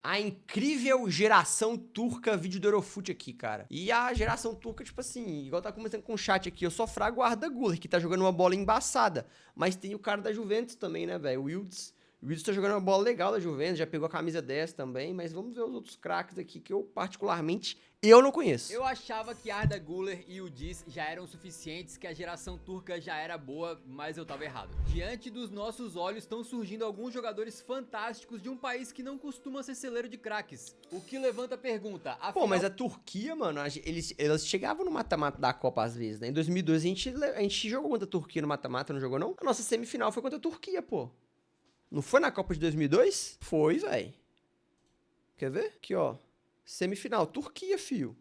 A incrível geração turca vídeo do Eurofute aqui, cara. E a geração turca, tipo assim, igual tá começando com o chat aqui, eu só frago o Arda Güler, que tá jogando uma bola embaçada. Mas tem o cara da Juventus também, né, velho? O Wilds. O Wilds tá jogando uma bola legal da Juventus, já pegou a camisa 10 também, mas vamos ver os outros craques aqui que eu, particularmente, eu não conheço. Eu achava que Arda Güler e o Diz já eram suficientes, que a geração turca já era boa, mas eu tava errado. Diante dos nossos olhos estão surgindo alguns jogadores fantásticos de um país que não costuma ser celeiro de craques. O que levanta a pergunta, afinal... Pô, mas a Turquia, mano, eles chegavam no mata-mata da Copa às vezes, né? Em 2012 a gente jogou contra a Turquia no mata-mata, não jogou não? A nossa semifinal foi contra a Turquia, pô. Não foi na Copa de 2002? Foi, velho. Quer ver? Aqui, ó. Semifinal, Turquia, fio.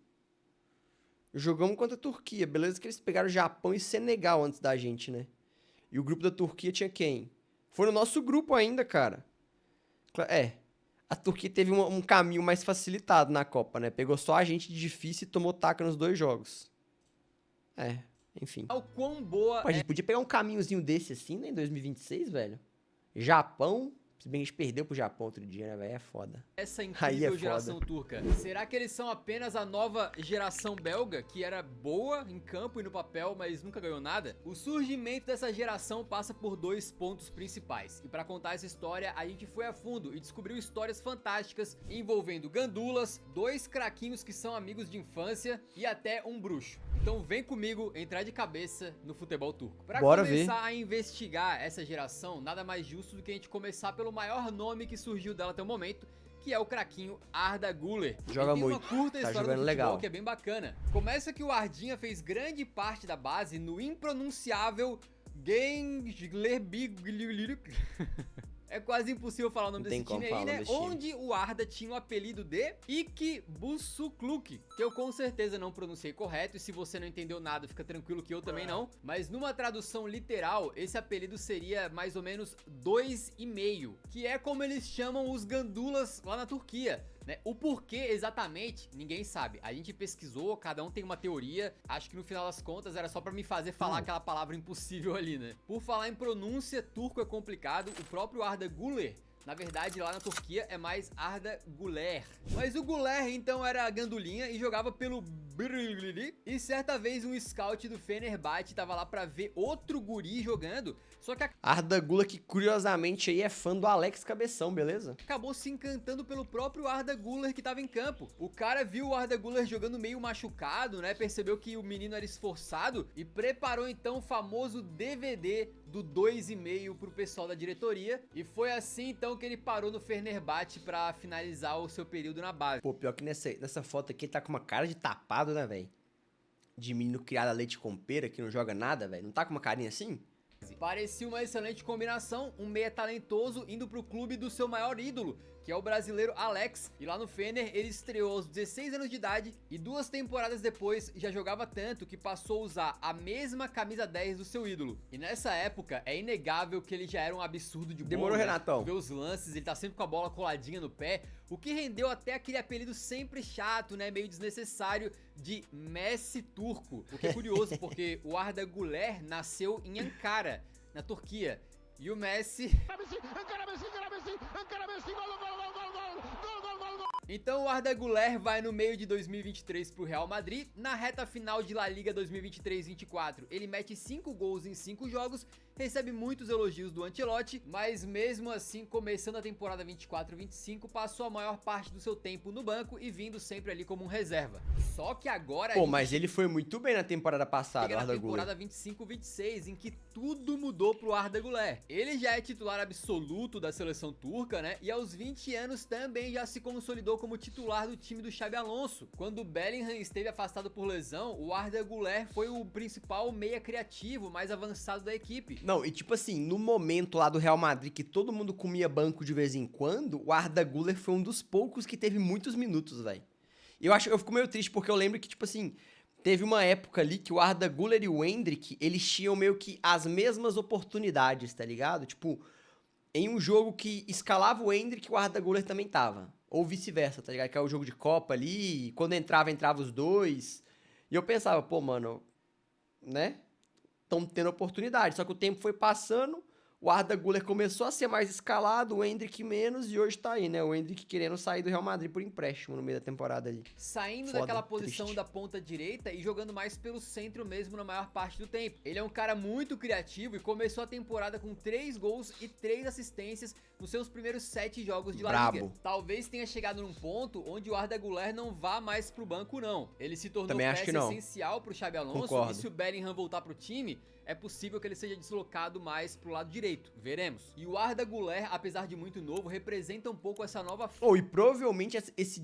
Jogamos contra a Turquia. Beleza que eles pegaram Japão e Senegal antes da gente, né? E o grupo da Turquia tinha quem? Foi no nosso grupo ainda, cara. É. A Turquia teve um caminho mais facilitado na Copa, né? Pegou só a gente de difícil e tomou taca nos 2 jogos. É, enfim. O quão boa Pô, a gente podia pegar um caminhozinho desse assim, né? Em 2026, velho. Japão. Se bem que a gente perdeu pro Japão outro dia, né, velho? É foda. essa Aí incrível é geração foda. turca? Será que eles são apenas a nova geração belga, que era boa em campo e no papel, mas nunca ganhou nada? O surgimento dessa geração passa por 2 pontos principais. E pra contar essa história, a gente foi a fundo e descobriu histórias fantásticas envolvendo gandulas, 2 craquinhos que são amigos de infância e até um bruxo. Então vem comigo entrar de cabeça no futebol turco. Pra Bora começar a investigar essa geração, nada mais justo do que a gente começar pelo maior nome que surgiu dela até o momento, que é o craquinho Arda Güler. Joga Ele tem muito. uma curta Tá história jogando do futebol legal. que é bem bacana. Começa que o Ardinha fez grande parte da base no impronunciável Gençlerbirliği. É quase impossível falar o nome Não tem desse time como aí, falar o né? nome desse time. Onde o Arda tinha o apelido de Iki Busukluk, que eu com certeza não pronunciei correto, e se você não entendeu nada, fica tranquilo que eu também não. Mas numa tradução literal, esse apelido seria mais ou menos 2,5, que é como eles chamam os gandulas lá na Turquia. Né? O porquê exatamente, ninguém sabe. A gente pesquisou, cada um tem uma teoria. Acho que no final das contas era só pra me fazer falar aquela palavra impossível ali, né? Por falar em pronúncia, turco é complicado. O próprio Arda Güler, na verdade, lá na Turquia é mais Arda Güler. Mas o Güler, então, era gandulinha e jogava pelo Birliği. E certa vez um scout do Fenerbahçe tava lá pra ver outro guri jogando. Só que Arda Güler, que curiosamente aí é fã do Alex Cabeção, beleza? acabou se encantando pelo próprio Arda Güler que tava em campo. O cara viu o Arda Güler jogando meio machucado, né? Percebeu que o menino era esforçado e preparou então o famoso DVD do 2,5 pro pessoal da diretoria. E foi assim então que ele parou no Fenerbahçe pra finalizar o seu período na base. Pô, pior que nessa foto aqui ele tá com uma cara de tapado, né, velho? De menino criado a leite com pera, que não joga nada, velho. Não tá com uma carinha assim? Parecia uma excelente combinação, um meia talentoso indo pro clube do seu maior ídolo, que é o brasileiro Alex, e lá no Fener ele estreou aos 16 anos de idade e 2 temporadas depois já jogava tanto que passou a usar a mesma camisa 10 do seu ídolo. E nessa época é inegável que ele já era um absurdo de bom. Demorou, né? Renatão. Ver os lances, ele tá sempre com a bola coladinha no pé, o que rendeu até aquele apelido sempre chato, né, meio desnecessário, de Messi turco. O que é curioso porque o Arda Güler nasceu em Ankara, na Turquia. E o Messi... Então o Arda Güler vai no meio de 2023 pro Real Madrid. Na reta final de La Liga 2023-24, ele mete 5 gols em 5 jogos, recebe muitos elogios do Ancelotti, mas mesmo assim, começando a temporada 24-25, passou a maior parte do seu tempo no banco e vindo sempre ali como um reserva. Só que agora... Pô, mas ele foi muito bem na temporada passada, chega o na Arda Güler. temporada 25-26, em que tudo mudou pro Arda Güler. Ele já é titular absoluto da seleção turca, né? E aos 20 anos também já se consolidou como titular do time do Xabi Alonso. Quando o Bellingham esteve afastado por lesão, o Arda Güler foi o principal meia criativo, mais avançado da equipe. Não, e tipo assim, no momento lá do Real Madrid que todo mundo comia banco de vez em quando, o Arda Güler foi um dos poucos que teve muitos minutos, velho. Eu fico meio triste porque eu lembro que, tipo assim, teve uma época ali que o Arda Güler e o Endrick, eles tinham meio que as mesmas oportunidades, tá ligado? Tipo, em um jogo que escalava o Endrick, o Arda Güler também tava. Ou vice-versa, tá ligado? Que é o jogo de Copa ali, e quando entrava os dois. E eu pensava, pô, mano, né? Estão tendo oportunidade. Só que o tempo foi passando, O Arda Güler começou a ser mais escalado, o Endrick menos, e hoje tá aí, né? O Endrick querendo sair do Real Madrid por empréstimo no meio da temporada ali. Saindo Foda, daquela posição triste. da ponta direita e jogando mais pelo centro mesmo na maior parte do tempo. Ele é um cara muito criativo e começou a temporada com 3 gols e 3 assistências nos seus primeiros 7 jogos de La Liga. Brabo. Talvez tenha chegado num ponto onde o Arda Güler não vá mais pro banco não. Ele se tornou Também acho que peça não. essencial pro Xabi Alonso. Concordo. E se o Bellingham voltar pro time, é possível que ele seja deslocado mais pro lado direito, veremos. E o Arda Güler, apesar de muito novo, representa um pouco essa nova E provavelmente esse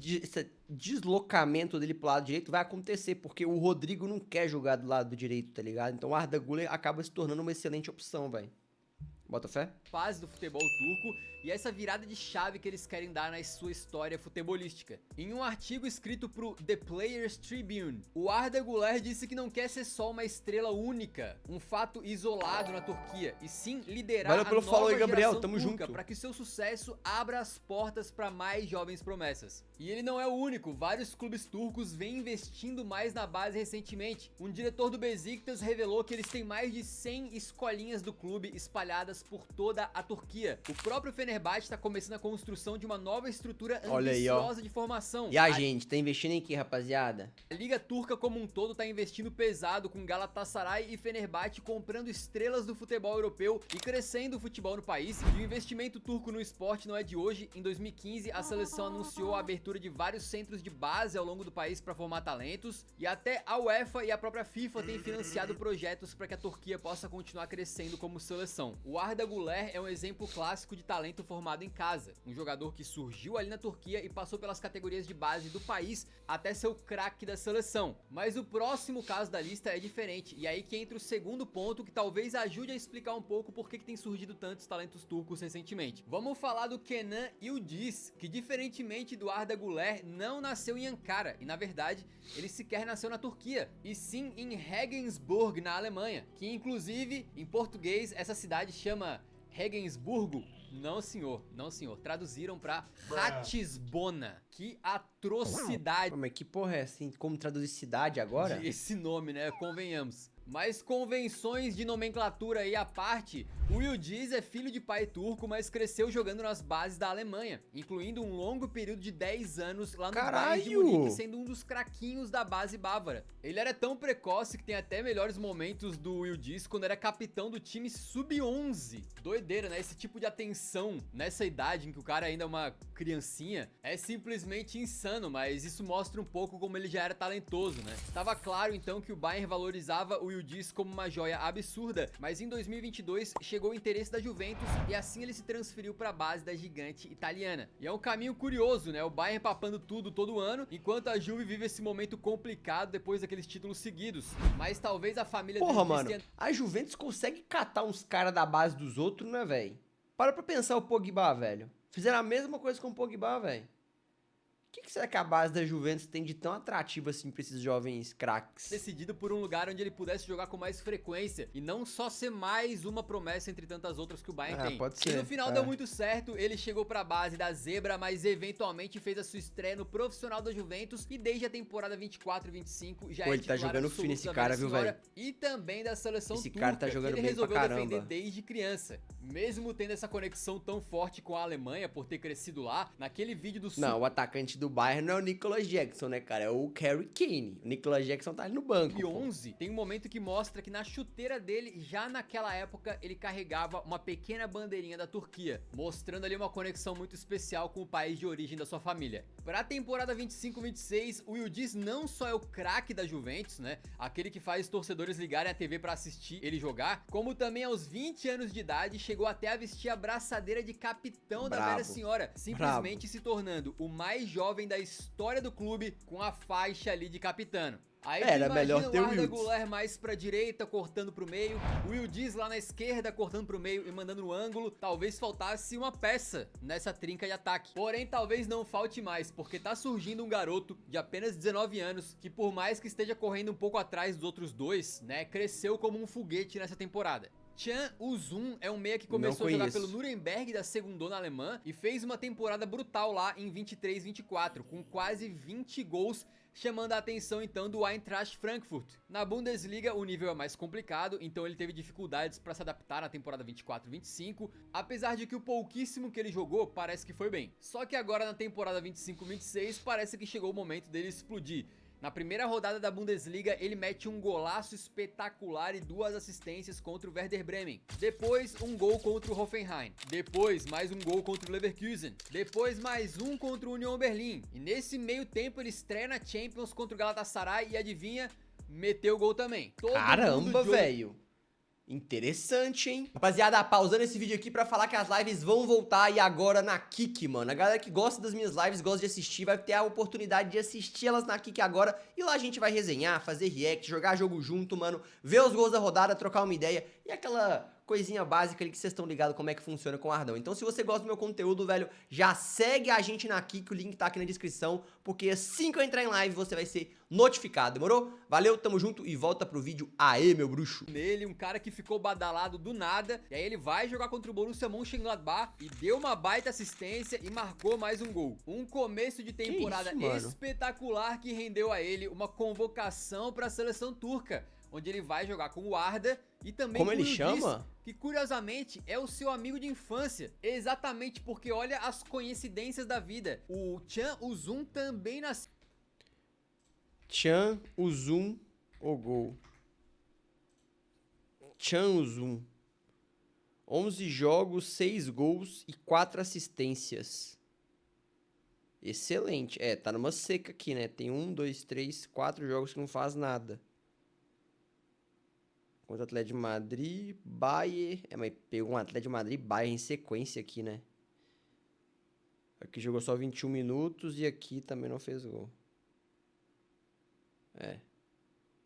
deslocamento dele pro lado direito vai acontecer, porque o Rodrigo não quer jogar do lado direito, tá ligado? Então o Arda Güler acaba se tornando uma excelente opção, velho. Bota fé? fase do futebol turco e essa virada de chave que eles querem dar na sua história futebolística. Em um artigo escrito pro The Players Tribune, o Arda Güler disse que não quer ser só uma estrela única, um fato isolado na Turquia, e sim liderar Valeu a pelo nova follow aí, Gabriel. geração Tamo turca junto. para que seu sucesso abra as portas para mais jovens promessas. E ele não é o único, vários clubes turcos vêm investindo mais na base recentemente. Um diretor do Besiktas revelou que eles têm mais de 100 escolinhas do clube espalhadas por toda a Turquia. O próprio Fenerbahçe está começando a construção de uma nova estrutura Olha aí, ó. ambiciosa de formação. E a gente, tá investindo em que, rapaziada? A Liga Turca como um todo tá investindo pesado, com Galatasaray e Fenerbahçe comprando estrelas do futebol europeu e crescendo o futebol no país. E o investimento turco no esporte não é de hoje. Em 2015, a seleção anunciou a abertura de vários centros de base ao longo do país para formar talentos, e até a UEFA e a própria FIFA têm financiado projetos para que a Turquia possa continuar crescendo como seleção. O Arda Güler é um exemplo clássico de talento formado em casa, um jogador que surgiu ali na Turquia e passou pelas categorias de base do país até ser o craque da seleção. Mas o próximo caso da lista é diferente, e aí que entra o segundo ponto que talvez ajude a explicar um pouco por que tem surgido tantos talentos turcos recentemente. Vamos falar do Kenan Yildiz, que diferentemente do Arda Güler não nasceu em Ankara, e na verdade ele sequer nasceu na Turquia, e sim em Regensburg, na Alemanha, que inclusive em português essa cidade chama Regensburgo. Não senhor, não senhor, traduziram pra Ratisbona. Que atrocidade. Pô, mas que porra é assim? Como traduzir cidade agora? Esse nome, né? Convenhamos. Mas convenções de nomenclatura aí à parte, o Yildiz é filho de pai turco, mas cresceu jogando nas bases da Alemanha, incluindo um longo período de 10 anos lá no Bayern de Munique, sendo um dos craquinhos da base bávara. Ele era tão precoce que tem até melhores momentos do Yildiz quando era capitão do time sub-11. Doideira, né? Esse tipo de atenção nessa idade em que o cara ainda é uma criancinha é simplesmente insano, mas isso mostra um pouco como ele já era talentoso, né? Tava claro então que o Bayern valorizava o Yildiz como uma joia absurda, mas em 2022 chegou o interesse da Juventus e assim ele se transferiu para a base da gigante italiana. E é um caminho curioso, né? O Bayern papando tudo todo ano, enquanto a Juve vive esse momento complicado depois daqueles títulos seguidos. Mas talvez a família Porra, mano, a Juventus consegue catar uns caras da base dos outros, né, velho? Para pra pensar o Pogba, velho. Fizeram a mesma coisa com o Pogba, velho. O que será que a base da Juventus tem de tão atrativo assim pra esses jovens craques? Decidido por um lugar onde ele pudesse jogar com mais frequência e não só ser mais uma promessa entre tantas outras que o Bayern tem. Pode ser. E no final deu muito certo, ele chegou pra base da Zebra, mas eventualmente fez a sua estreia no profissional da Juventus e desde a temporada 24 e 25 já ele tá jogando fino esse cara, viu, velho? E também da seleção esse turca, cara tá jogando que ele bem resolveu pra caramba. defender desde criança. Mesmo tendo essa conexão tão forte com a Alemanha por ter crescido lá, naquele vídeo do Não, o atacante do Bayern não é o Nicolas Jackson, né, cara? É o Harry Kane. O Nicolas Jackson tá ali no banco. E 11 tem um momento que mostra que na chuteira dele, já naquela época, ele carregava uma pequena bandeirinha da Turquia, mostrando ali uma conexão muito especial com o país de origem da sua família. Para a temporada 25-26, o Yildiz não só é o craque da Juventus, né? Aquele que faz os torcedores ligarem a TV para assistir ele jogar, como também aos 20 anos de idade chegou até a vestir a braçadeira de capitão da velha senhora, simplesmente se tornando o mais jovem da história do clube com a faixa ali de capitano. Aí era melhor ter o Arda Yildiz. Güler mais pra direita, cortando pro meio, o Yildiz lá na esquerda, cortando pro meio e mandando no ângulo. Talvez faltasse uma peça nessa trinca de ataque. Porém, talvez não falte mais, porque tá surgindo um garoto de apenas 19 anos, que por mais que esteja correndo um pouco atrás dos outros dois, né, cresceu como um foguete nessa temporada. Can Uzun é um meia que começou a jogar conheço. pelo Nuremberg da Segundona alemã e fez uma temporada brutal lá em 23-24, com quase 20 gols, chamando a atenção então do Eintracht Frankfurt. Na Bundesliga o nível é mais complicado, então ele teve dificuldades para se adaptar na temporada 24-25, apesar de que o pouquíssimo que ele jogou parece que foi bem. Só que agora na temporada 25-26 parece que chegou o momento dele explodir. Na primeira rodada da Bundesliga, ele mete um golaço espetacular e 2 assistências contra o Werder Bremen. Depois, um gol contra o Hoffenheim. Depois, mais um gol contra o Leverkusen. Depois, mais um contra o Union Berlin. E nesse meio tempo, ele estreia na Champions contra o Galatasaray e adivinha, meteu gol também. Caramba, velho. Interessante, hein? Rapaziada, pausando esse vídeo aqui pra falar que as lives vão voltar e agora na Kick, mano. A galera que gosta das minhas lives, gosta de assistir, vai ter a oportunidade de assistir elas na Kick agora. E lá a gente vai resenhar, fazer react, jogar jogo junto, mano. Ver os gols da rodada, trocar uma ideia e aquela coisinha básica ali que vocês estão ligados como é que funciona com o Ardão. Então, se você gosta do meu conteúdo, velho, já segue a gente na Kick, o link tá aqui na descrição, porque assim que eu entrar em live, você vai ser notificado, demorou? Valeu, tamo junto e volta pro vídeo. Aê, meu bruxo! Nele, um cara que ficou badalado do nada, e aí ele vai jogar contra o Borussia Mönchengladbach e deu uma baita assistência e marcou mais um gol. Um começo de temporada espetacular que rendeu a ele uma convocação para a seleção turca, onde ele vai jogar com o Arda e também como com ele o Yildiz, chama? que curiosamente é o seu amigo de infância. Exatamente porque olha as coincidências da vida. O Can Uzun também nasceu. Can Uzun, o gol. Can Uzun. 11 jogos, 6 gols e 4 assistências. Excelente. É, tá numa seca aqui, né? Tem 1, 2, 3, 4 jogos que não faz nada. Contra o Atlético de Madrid, Bayern... É, mas pegou um Atlético de Madrid e Bayern em sequência aqui, né? Aqui jogou só 21 minutos e aqui também não fez gol. É.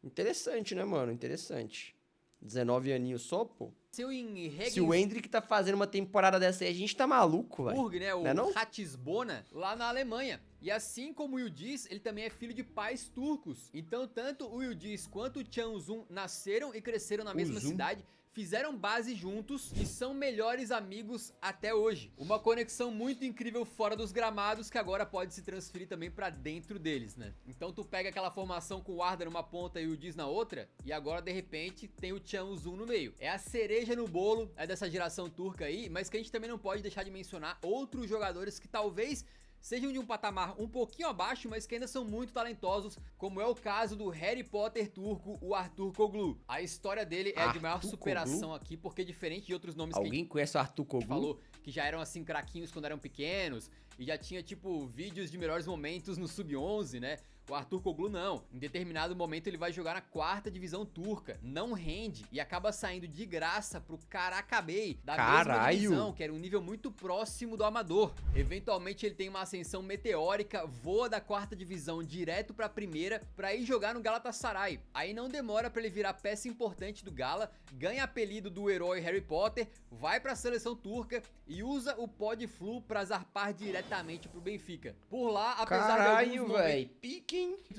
Interessante, né, mano? Interessante. 19 aninhos só, pô. Se o Endrick tá fazendo uma temporada dessa aí, a gente tá maluco, velho. Né? O Ratisbona, lá na Alemanha. E assim como o Yildiz, ele também é filho de pais turcos. Então, tanto o Yildiz quanto o Can Uzun nasceram e cresceram na mesma cidade, fizeram base juntos e são melhores amigos até hoje. Uma conexão muito incrível fora dos gramados que agora pode se transferir também pra dentro deles, né? Então tu pega aquela formação com o Arda numa ponta e o Yildiz na outra e agora de repente tem o Can Uzun no meio. É a cereja no bolo, é dessa geração turca aí, mas que a gente também não pode deixar de mencionar outros jogadores que talvez sejam de um patamar um pouquinho abaixo, mas que ainda são muito talentosos, como é o caso do Harry Potter turco, o Arturkoglu. A história dele é de maior superação aqui, porque diferente de outros nomes Alguém conhece o Arturkoglu? Falou que já eram assim craquinhos quando eram pequenos e já tinha tipo vídeos de melhores momentos no Sub-11, né? O Arturkoglu não. Em determinado momento ele vai jogar na 4ª divisão turca, não rende e acaba saindo de graça pro Karacabey, da mesma divisão, que era um nível muito próximo do amador. Eventualmente ele tem uma ascensão meteórica, voa da 4ª divisão direto pra 1ª pra ir jogar no Galatasaray. Aí não demora pra ele virar peça importante do Gala, ganha apelido do herói Harry Potter, vai pra seleção turca e usa o Podflu pra zarpar diretamente pro Benfica. Por lá, apesar de alguns momentos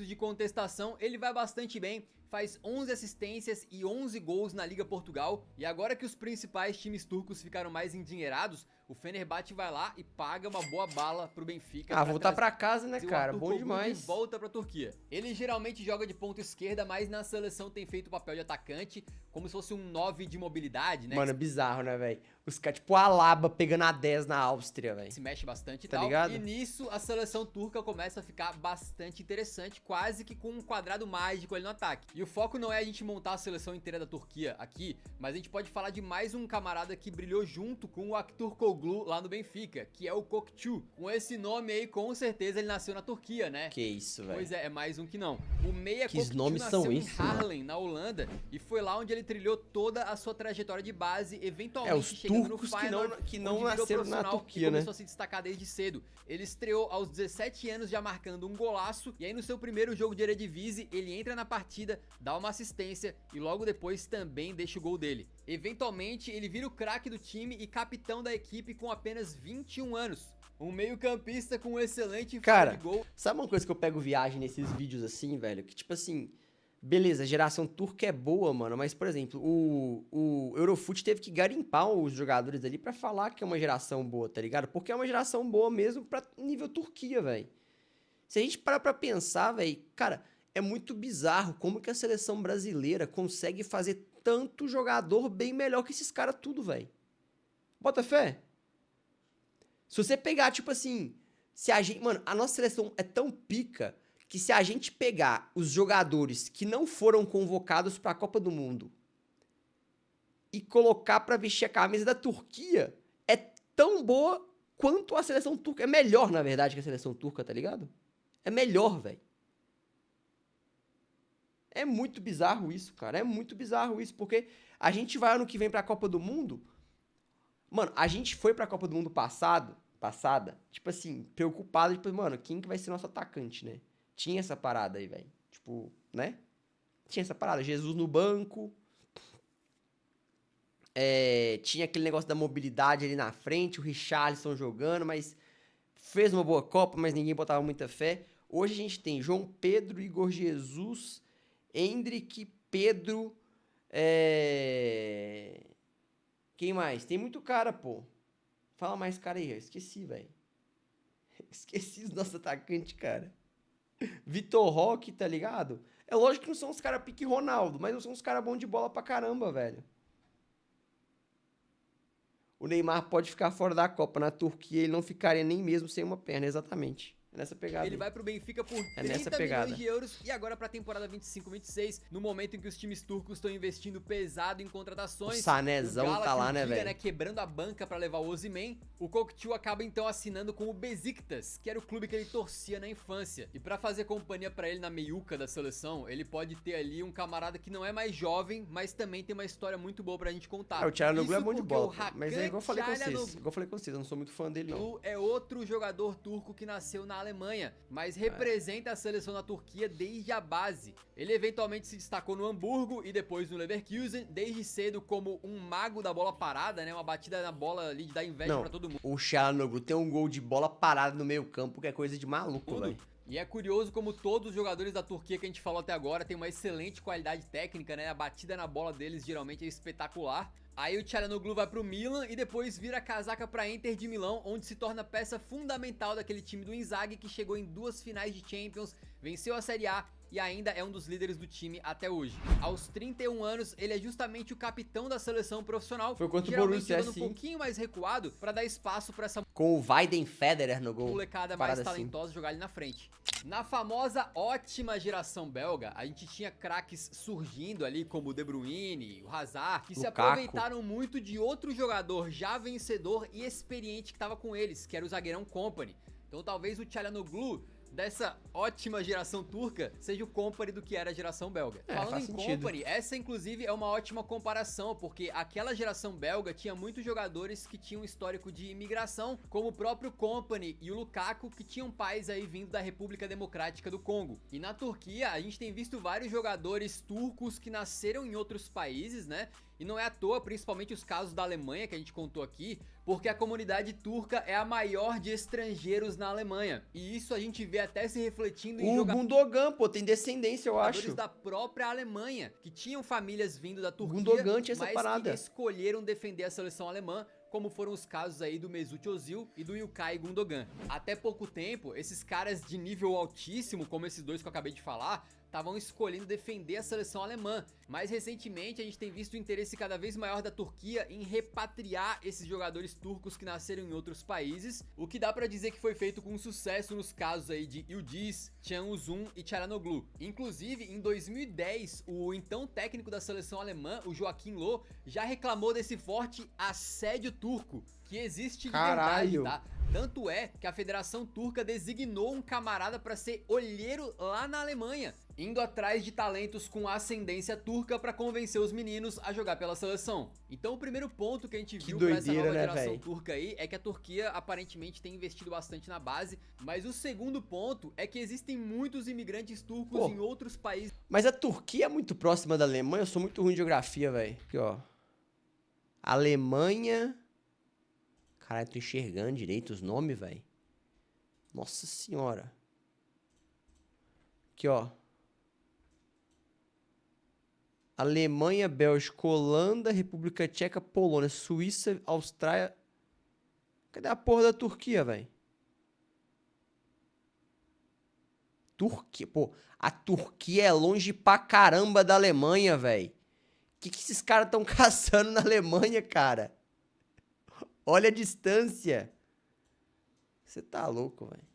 de contestação, ele vai bastante bem, faz 11 assistências e 11 gols na Liga Portugal, e agora que os principais times turcos ficaram mais endinheirados, o Fenerbahçe vai lá e paga uma boa bala pro Benfica. Ah, voltar pra casa, né, cara? Bom demais. Volta pra Turquia. Ele geralmente joga de ponta esquerda, mas na seleção tem feito o papel de atacante, como se fosse um 9 de mobilidade, né? Mano, bizarro, né, velho? Os caras, tipo, a Alaba pegando a 10 na Áustria, velho. Se mexe bastante e tá tal. Ligado? E nisso, a seleção turca começa a ficar bastante interessante, quase que com um quadrado mágico ali no ataque. E o foco não é a gente montar a seleção inteira da Turquia aqui, mas a gente pode falar de mais um camarada que brilhou junto com o Aktürkoğlu lá no Benfica, que é o Kokçu. Com esse nome aí, com certeza ele nasceu na Turquia, né? Que isso, velho. Pois é, é mais um que não. O meia Que Kokçu nomes nasceu são em esses, Haarlem, na Holanda, e foi lá onde ele trilhou toda a sua trajetória de base, eventualmente os chegando no turcos Feyenoord, que não onde virou nasceram na profissional Turquia, e né? começou a se destacar desde cedo. Ele estreou aos 17 anos já marcando um golaço, e aí no seu primeiro jogo de Eredivisie, ele entra na partida, dá uma assistência e logo depois também deixa o gol dele. Eventualmente, ele vira o craque do time e capitão da equipe com apenas 21 anos. Um meio-campista com um excelente cara, de gol. Sabe uma coisa que eu pego viagem nesses vídeos assim, velho? Que tipo assim, Beleza, a geração turca é boa, mano, mas, por exemplo, o Eurofoot teve que garimpar os jogadores ali pra falar que é uma geração boa, tá ligado? Porque é uma geração boa mesmo pra nível Turquia, velho. Se a gente parar pra pensar, velho, cara, é muito bizarro como que a seleção brasileira consegue fazer tanto jogador bem melhor que esses caras tudo, velho. Bota fé? Se você pegar, tipo assim, se a gente, mano, a nossa seleção é tão pica que se a gente pegar os jogadores que não foram convocados para a Copa do Mundo e colocar para vestir a camisa da Turquia, é tão boa quanto a seleção turca. É melhor, na verdade, que a seleção turca, tá ligado? É melhor, velho. É muito bizarro isso, cara. É muito bizarro isso, porque a gente vai ano que vem pra Copa do Mundo. Mano, a gente foi pra Copa do Mundo passada, tipo assim, preocupado, tipo, mano, quem que vai ser nosso atacante, né? Tinha essa parada aí, velho. Tipo, né? Tinha essa parada. Jesus no banco. Tinha aquele negócio da mobilidade ali na frente. O Richarlison jogando, mas fez uma boa Copa, mas ninguém botava muita fé. Hoje a gente tem João Pedro, Igor Jesus, Endrick, Pedro. Quem mais? Tem muito cara, pô. Fala mais cara aí. Eu esqueci, velho. Esqueci os nossos atacantes, cara. Vitor Roque, tá ligado? É lógico que não são os caras pique Ronaldo, mas não são os caras bons de bola pra caramba, velho. O Neymar pode ficar fora da Copa. Na Turquia ele não ficaria nem mesmo sem uma perna, exatamente. É nessa pegada. Ele aí. vai pro Benfica por É nessa 30 pegada. milhões de euros e agora pra temporada 25-26, no momento em que os times turcos estão investindo pesado em contratações. O Sanézão Gala, tá que lá, o né, diga, velho? quebrando a banca pra levar o Osimhen, o Kökçü acaba então assinando com o Besiktas, que era o clube que ele torcia na infância. E pra fazer companhia pra ele na meiuca da seleção, ele pode ter ali um camarada que não é mais jovem, mas também tem uma história muito boa pra gente contar. O Tcharanoglu é bom de porque bola, o pô, mas é igual eu falei com vocês. Tcharanoglu Igual eu falei com vocês, eu não sou muito fã dele, não. é outro jogador turco que nasceu na Alemanha, mas representa a seleção da Turquia desde a base. Ele eventualmente se destacou no Hamburgo e depois no Leverkusen, desde cedo como um mago da bola parada, né? Uma batida na bola ali de dar inveja Não, pra todo mundo. o Tcharanoglu tem um gol de bola parada no meio campo, que é coisa de maluco, velho. E é curioso como todos os jogadores da Turquia que a gente falou até agora têm uma excelente qualidade técnica, né? A batida na bola deles geralmente é espetacular. Aí o Tcharanoglu vai pro Milan e depois vira casaca pra Inter de Milão, onde se torna peça fundamental daquele time do Inzaghi que chegou em 2 finais de Champions, venceu a Série A e ainda é um dos líderes do time até hoje. Aos 31 anos, ele é justamente o capitão da seleção profissional. Foi contra o geralmente Borussia, jogando sim. um pouquinho mais recuado pra dar espaço pra essa Com o Weiden Federer no gol. molecada mais Parada assim. talentosa jogar ali na frente. Na famosa ótima geração belga, a gente tinha craques surgindo ali como o De Bruyne, o Hazard, que se Lukaku. aproveitaram muito de outro jogador já vencedor e experiente que tava com eles, que era o zagueirão Kompany. Então talvez o Tcharanoglu dessa ótima geração turca seja o Kompany do que era a geração belga. Falando faz em sentido. Kompany, essa inclusive é uma ótima comparação, porque aquela geração belga tinha muitos jogadores que tinham histórico de imigração, como o próprio Kompany e o Lukaku, que tinham pais aí vindo da República Democrática do Congo. E na Turquia, a gente tem visto vários jogadores turcos que nasceram em outros países, né? E não é à toa, principalmente os casos da Alemanha que a gente contou aqui, porque a comunidade turca é a maior de estrangeiros na Alemanha. E isso a gente vê até se refletindo em O Gundogan, pô, tem descendência, eu jogadores acho. da própria Alemanha, que tinham famílias vindo da Turquia, Gundogan tinha essa mas parada. que escolheram defender a seleção alemã, como foram os casos aí do Mesut Ozil e do İlkay Gundogan. Até pouco tempo, esses caras de nível altíssimo, como esses dois que eu acabei de falar, estavam escolhendo defender a seleção alemã. Mais recentemente, a gente tem visto o interesse cada vez maior da Turquia em repatriar esses jogadores turcos que nasceram em outros países, o que dá pra dizer que foi feito com sucesso nos casos aí de Yildiz, Can Uzun e Tcharanoglu. Inclusive, em 2010, o então técnico da seleção alemã, o Joachim Löw, já reclamou desse forte assédio turco, que existe de Caralho. verdade, tá? Tanto é que a Federação Turca designou um camarada para ser olheiro lá na Alemanha, indo atrás de talentos com ascendência turca para convencer os meninos a jogar pela seleção. Então o primeiro ponto que a gente viu para essa doideira, nova né, geração véi? turca aí é que a Turquia aparentemente tem investido bastante na base, mas o segundo ponto é que existem muitos imigrantes turcos Pô. em outros países. Mas a Turquia é muito próxima da Alemanha, eu sou muito ruim de geografia, velho. Aqui, ó. Alemanha. Caralho, tô enxergando direito os nomes, velho. Nossa senhora. Aqui, ó. Alemanha, Bélgica, Holanda, República Tcheca, Polônia, Suíça, Austrália. Cadê a porra da Turquia, velho? Turquia, pô. A Turquia é longe pra caramba da Alemanha, velho. Que esses caras estão caçando na Alemanha, cara? Olha a distância. Você tá louco, velho.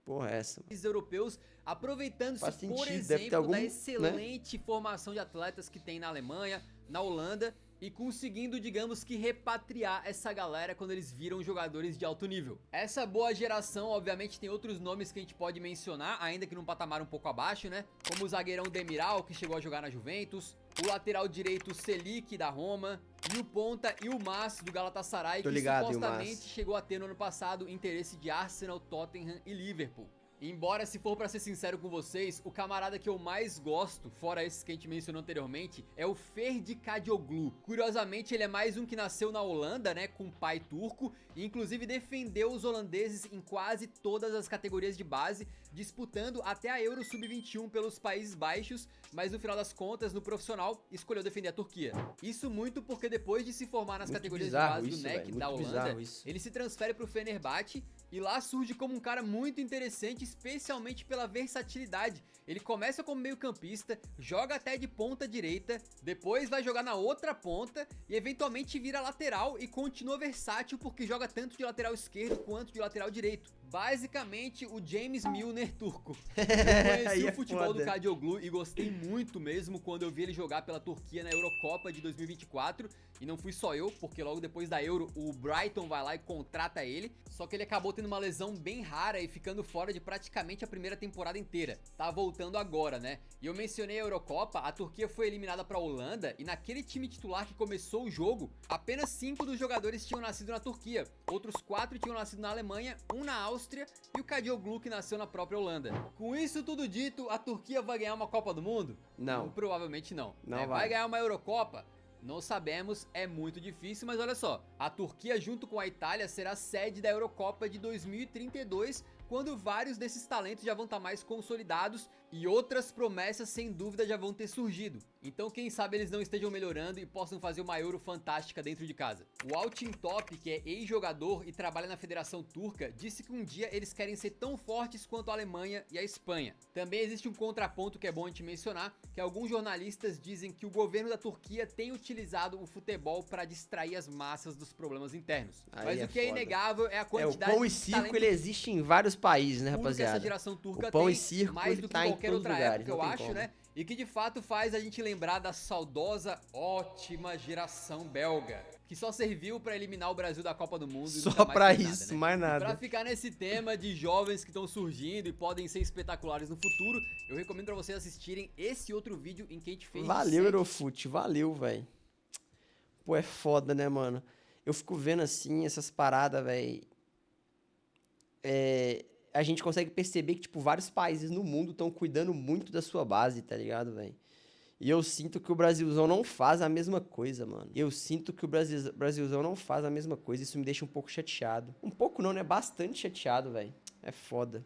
Porra, é essa? Os europeus aproveitando-se, Faz por sentido, deve ter exemplo, algum, da né? excelente formação de atletas que tem na Alemanha, na Holanda, e conseguindo, digamos que, repatriar essa galera quando eles viram jogadores de alto nível. Essa boa geração, obviamente, tem outros nomes que a gente pode mencionar, ainda que num patamar um pouco abaixo, né? Como o zagueirão Demiral, que chegou a jogar na Juventus, o lateral direito Selic, da Roma, e o ponta Yilmaz, do Galatasaray, que supostamente chegou a ter no ano passado interesse de Arsenal, Tottenham e Liverpool. Embora, se for pra ser sincero com vocês, o camarada que eu mais gosto, fora esses que a gente mencionou anteriormente, é o Ferdi Kadioglu. Curiosamente, ele é mais um que nasceu na Holanda, né, com pai turco, e inclusive defendeu os holandeses em quase todas as categorias de base, disputando até a Euro Sub-21 pelos Países Baixos, mas no final das contas, no profissional, escolheu defender a Turquia. Isso muito porque depois de se formar nas categorias de base do NEC da Holanda, ele se transfere pro Fenerbahçe, e lá surge como um cara muito interessante, especialmente pela versatilidade. Ele começa como meio campista, joga até de ponta direita, depois vai jogar na outra ponta e eventualmente vira lateral e continua versátil porque joga tanto de lateral esquerdo quanto de lateral direito. Basicamente o James Milner turco. Eu conheci o futebol do Kadioglu e gostei muito mesmo quando eu vi ele jogar pela Turquia na Eurocopa de 2024. E não fui só eu, porque logo depois da Euro o Brighton vai lá e contrata ele. Só que ele acabou tendo uma lesão bem rara e ficando fora de praticamente a primeira temporada inteira. Tá voltando agora, né? E eu mencionei a Eurocopa, a Turquia foi eliminada pra Holanda e naquele time titular que começou o jogo, apenas 5 dos jogadores tinham nascido na Turquia. Outros 4 tinham nascido na Alemanha, um na Áustria e o Kadioglu que nasceu na própria Holanda. Com isso tudo dito, a Turquia vai ganhar uma Copa do Mundo? Não. Provavelmente não. Não vai ganhar uma Eurocopa? Não sabemos, é muito difícil, mas olha só, a Turquia junto com a Itália será sede da Eurocopa de 2032, quando vários desses talentos já vão estar mais consolidados e outras promessas sem dúvida já vão ter surgido. Então quem sabe eles não estejam melhorando e possam fazer uma Euro fantástica dentro de casa. O Altin Top, que é ex-jogador e trabalha na Federação Turca, disse que um dia eles querem ser tão fortes quanto a Alemanha e a Espanha. Também existe um contraponto que é bom a gente mencionar, que alguns jornalistas dizem que o governo da Turquia tem utilizado o futebol para distrair as massas dos problemas internos. Mas o que é inegável é a quantidade o pão e circo ele existe em vários países, né, rapaziada? Essa geração turca o pão tem e circo, mais do que tá qualquer outra lugares, época, eu acho, né? E que de fato faz a gente lembrar da saudosa, ótima geração belga, que só serviu pra eliminar o Brasil da Copa do Mundo. Só pra isso, nada, né? Mais nada. Pra ficar nesse tema de jovens que estão surgindo e podem ser espetaculares no futuro, eu recomendo pra vocês assistirem esse outro vídeo em que a gente fez. Valeu, Eurofute, valeu, velho. Pô, é foda, né, mano? Eu fico vendo assim, essas paradas, velho. A gente consegue perceber que, tipo, vários países no mundo estão cuidando muito da sua base, tá ligado, velho? E eu sinto que o Brasilzão não faz a mesma coisa, mano. Eu sinto que o Brasilzão não faz a mesma coisa. Isso me deixa um pouco chateado. Um pouco não, né? Bastante chateado, velho. É foda.